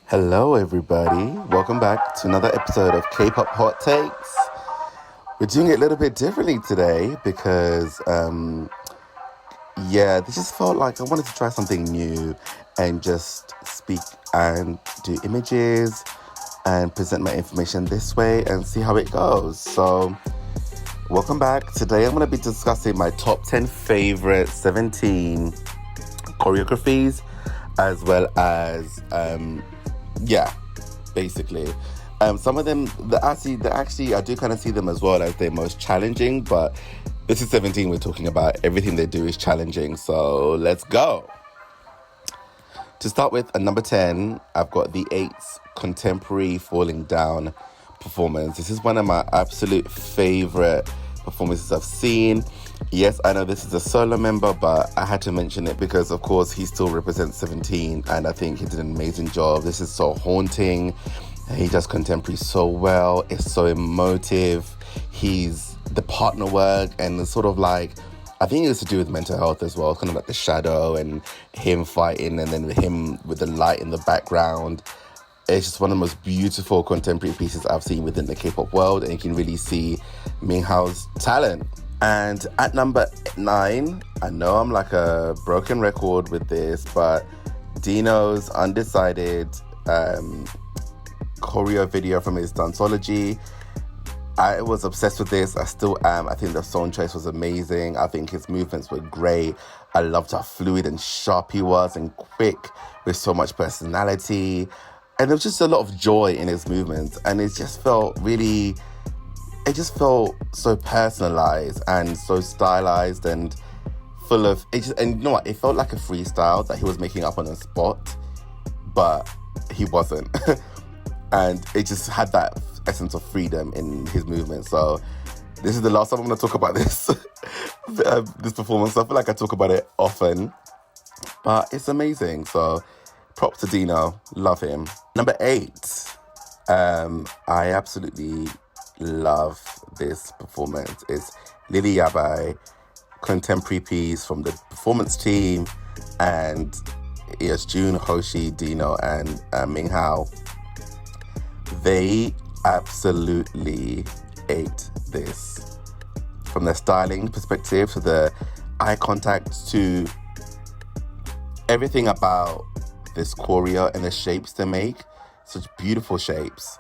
Hello, everybody. Welcome back to another episode of K-Pop Hot Takes. We're doing it a little bit differently today because, this just felt like I wanted to try something new and just speak and do images and present my information this way and see how it goes. So, welcome back. Today I'm going to be discussing my top 10 favorite 17 choreographies as well as basically. Some of them, I do kind of see them as well as their most challenging, but this is 17 we're talking about. Everything they do is challenging, so let's go. To start with, at number 10, I've got the 8's Contemporary Falling Down performance. This is one of my absolute favorite performances I've seen. Yes, I know this is a solo member, but I had to mention it because, of course, he still represents 17, and I think he did an amazing job. This is so haunting. He does contemporary so well. It's so emotive. He's the partner work, and it's sort of like, I think it's to do with mental health as well, kind of like the shadow and him fighting, and then him with the light in the background. It's just one of the most beautiful contemporary pieces I've seen within the K-pop world, and you can really see MINGWAO's talent. And at number 9, I know I'm like a broken record with this, but Dino's Undecided choreo video from his Danceology. I was obsessed with this. I still am. I think the song choice was amazing. I think his movements were great. I loved how fluid and sharp he was and quick with so much personality. And there was just a lot of joy in his movements. And it just felt so personalized and so stylized and full of and you know what, it felt like a freestyle that he was making up on the spot, but he wasn't. And it just had that essence of freedom in his movement. So this is the last time I'm going to talk about this this performance. I feel like I talk about it often, but it's amazing. So props to Dino, love him. Number 8, I absolutely love this performance. It's Lily Yabai, contemporary piece from the performance team, and it's June, Hoshi, Dino, and MINGWAO. They absolutely ate this. From the styling perspective to the eye contact to everything about this choreo and the shapes they make. Such beautiful shapes,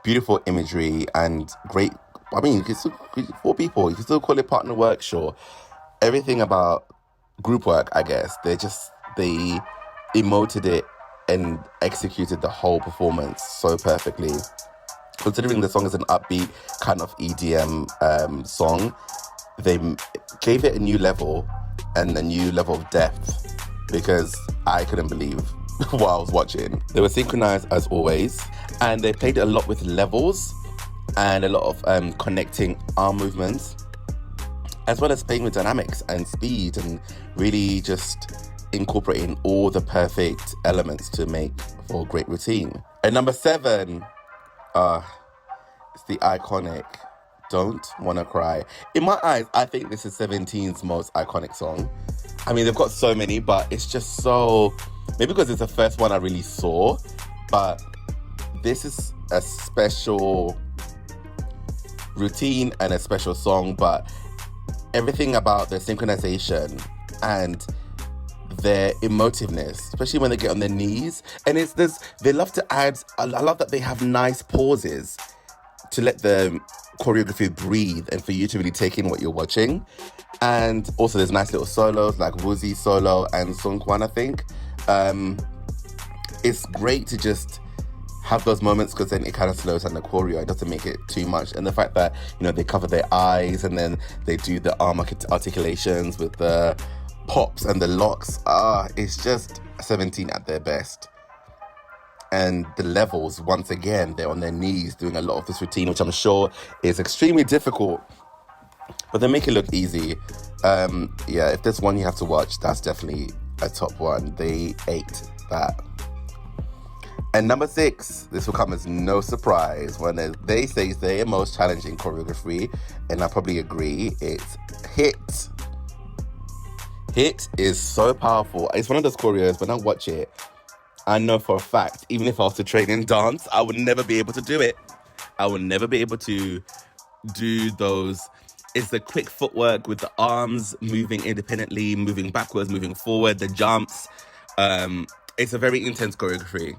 beautiful imagery, and great. I mean, it's 4 people. You can still call it partner work, sure. Everything about group work, I guess. They emoted it and executed the whole performance so perfectly. Considering the song is an upbeat kind of EDM song, they gave it a new level and a new level of depth, because I couldn't believe what I was watching. They were synchronized as always, and they played a lot with levels and a lot of connecting arm movements, as well as playing with dynamics and speed, and really just incorporating all the perfect elements to make for a great routine. And number 7, it's the iconic Don't Wanna Cry. In my eyes, I think this is 17's most iconic song. I mean, they've got so many, but it's just so... Maybe because it's the first one I really saw, but this is a special routine and a special song, but everything about the synchronization and their emotiveness, especially when they get on their knees. And it's this, they love to add, I love that they have nice pauses to let the choreography breathe and for you to really take in what you're watching. And also there's nice little solos like Woozi solo and Sungkwan, I think. It's great to just have those moments, because then it kind of slows down the choreo. It doesn't make it too much. And the fact that, you know, they cover their eyes and then they do the arm articulations with the pops and the locks. It's just 17 at their best. And the levels, once again, they're on their knees doing a lot of this routine, which I'm sure is extremely difficult, but they make it look easy. If there's one you have to watch, that's definitely a top one. They ate that. And number 6, this will come as no surprise when they say it's their most challenging choreography, and I probably agree, it's Hit. Hit is so powerful. It's one of those choreos, when I watch it, I know for a fact, even if I was to train in dance, I would never be able to do it. I would never be able to do those. It's the quick footwork with the arms moving independently, moving backwards, moving forward, the jumps. It's a very intense choreography.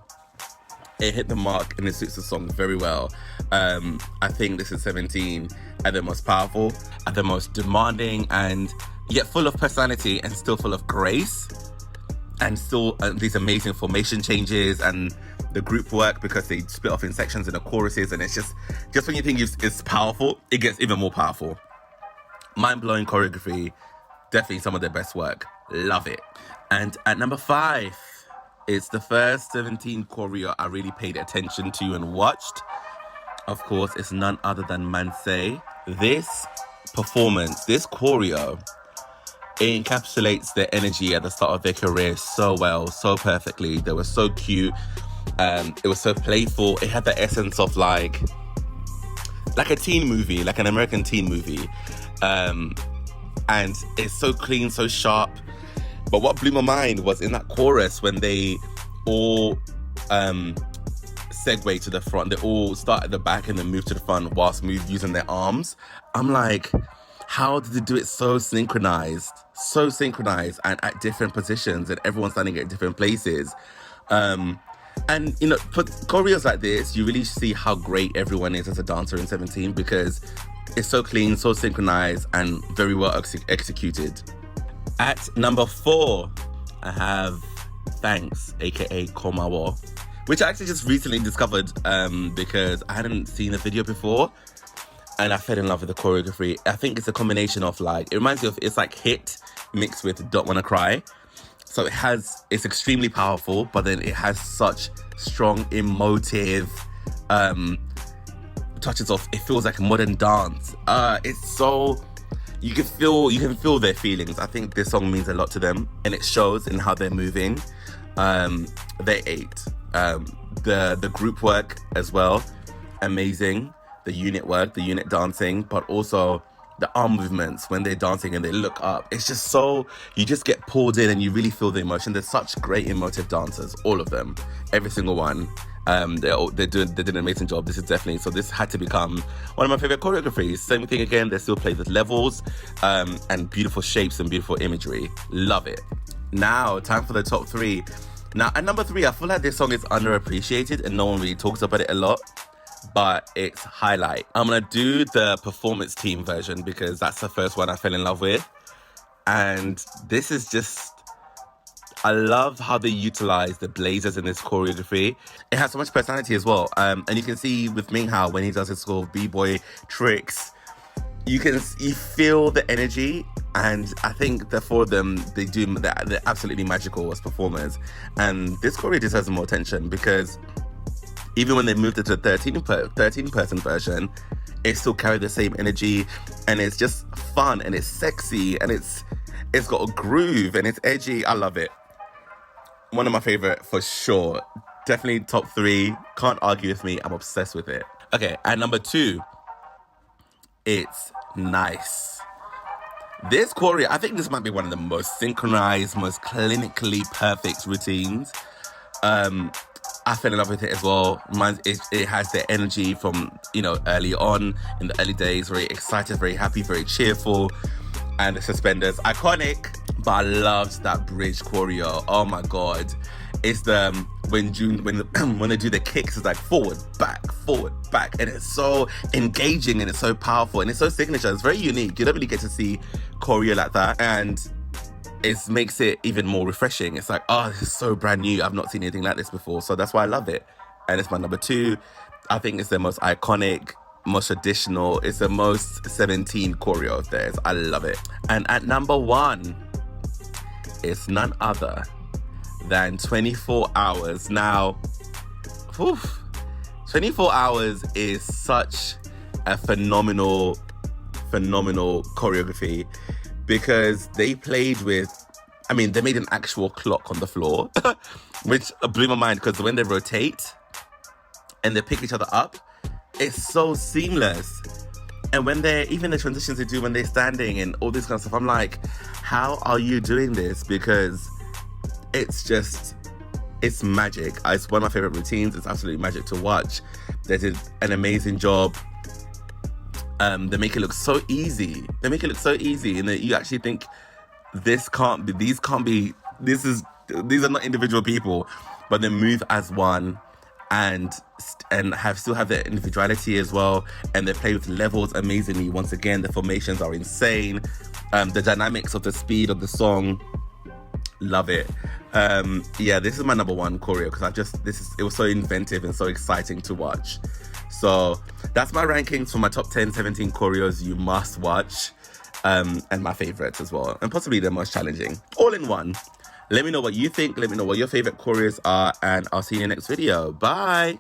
It hit the mark and it suits the song very well. I think this is 17 at the most powerful, at the most demanding, and yet full of personality and still full of grace. And still these amazing formation changes and the group work, because they split off in sections in the choruses, and it's just when you think it's powerful, it gets even more powerful. Mind-blowing choreography, definitely some of their best work. Love it. And at number 5, it's the first 17 choreo I really paid attention to and watched. Of course, it's none other than MANSAE. This performance, this choreo, it encapsulates their energy at the start of their career so well, so perfectly. They were so cute. It was so playful. It had the essence of like a teen movie, like an American teen movie. And it's so clean, so sharp. But what blew my mind was in that chorus when they all segue to the front. They all start at the back and then move to the front whilst using their arms. I'm like, how did they do it so synchronized and at different positions, and everyone's standing at different places? And, you know, for choreos like this, you really see how great everyone is as a dancer in 17, because it's so clean, so synchronized, and very well executed. At number 4, I have Thanks, aka MINGWAO, which I actually just recently discovered because I hadn't seen the video before, and I fell in love with the choreography. I think it's a combination of it reminds me of, it's like Hit mixed with Don't Wanna Cry. So it's extremely powerful, but then it has such strong emotive touches of, it feels like a modern dance. It's so, you can feel their feelings. I think this song means a lot to them, and it shows in how they're moving. They ate. The group work as well, amazing. The unit work, the unit dancing, but also the arm movements when they're dancing and they look up. It's just so, you just get pulled in and you really feel the emotion. They're such great emotive dancers, all of them, every single one. They did an amazing job. This had to become one of my favorite choreographies. Same thing again, they still play with levels and beautiful shapes and beautiful imagery. Love it. Now, time for the top 3. Now, at number 3, I feel like this song is underappreciated and no one really talks about it a lot, but it's Highlight. I'm gonna do the performance team version because that's the first one I fell in love with. And this is just, I love how they utilize the blazers in this choreography. It has so much personality as well. And you can see with MINGWAO when he does his sort of b-boy tricks, you feel the energy. And I think the 4 of them, they're absolutely magical as performers. And this choreo deserves more attention because even when they moved it to a 13-person version, it still carried the same energy, and it's just fun, and it's sexy, and it's got a groove, and it's edgy. I love it. One of my favorite for sure. Definitely top 3. Can't argue with me. I'm obsessed with it. Okay, at number 2, it's Nice. This choreo, I think this might be one of the most synchronized, most clinically perfect routines. I fell in love with it as well. It has the energy from, early on, in the early days, very excited, very happy, very cheerful. And the suspenders, iconic. But I loved that bridge choreo. Oh my God. It's when they do the kicks, it's like forward, back. And it's so engaging and it's so powerful and it's so signature. It's very unique. You don't really get to see choreo like that. And it makes it even more refreshing. It's like, oh, this is so brand new. I've not seen anything like this before. So that's why I love it. And it's my number 2. I think it's the most iconic, most traditional. It's the most 17 choreo of theirs. I love it. And at number 1, it's none other than 24 Hours. Now, 24 Hours is such a phenomenal choreography. Because they played they made an actual clock on the floor, which blew my mind because when they rotate and they pick each other up, it's so seamless. And when even the transitions they do when they're standing and all this kind of stuff, I'm like, how are you doing this? Because it's just It's magic. It's one of my favorite routines. It's absolutely magic to watch. They did an amazing job. They make it look so easy. And that you actually think these are not individual people, but they move as one and still have their individuality as well. And they play with levels amazingly. Once again, the formations are insane. The dynamics of the speed of the song, love it. This is my number one choreo because it was so inventive and so exciting to watch. So that's my rankings for my top 10, 17 choreos you must watch, and my favorites as well, and possibly the most challenging, all in one. Let me know what you think. Let me know what your favorite choreos are, and I'll see you in the next video. Bye.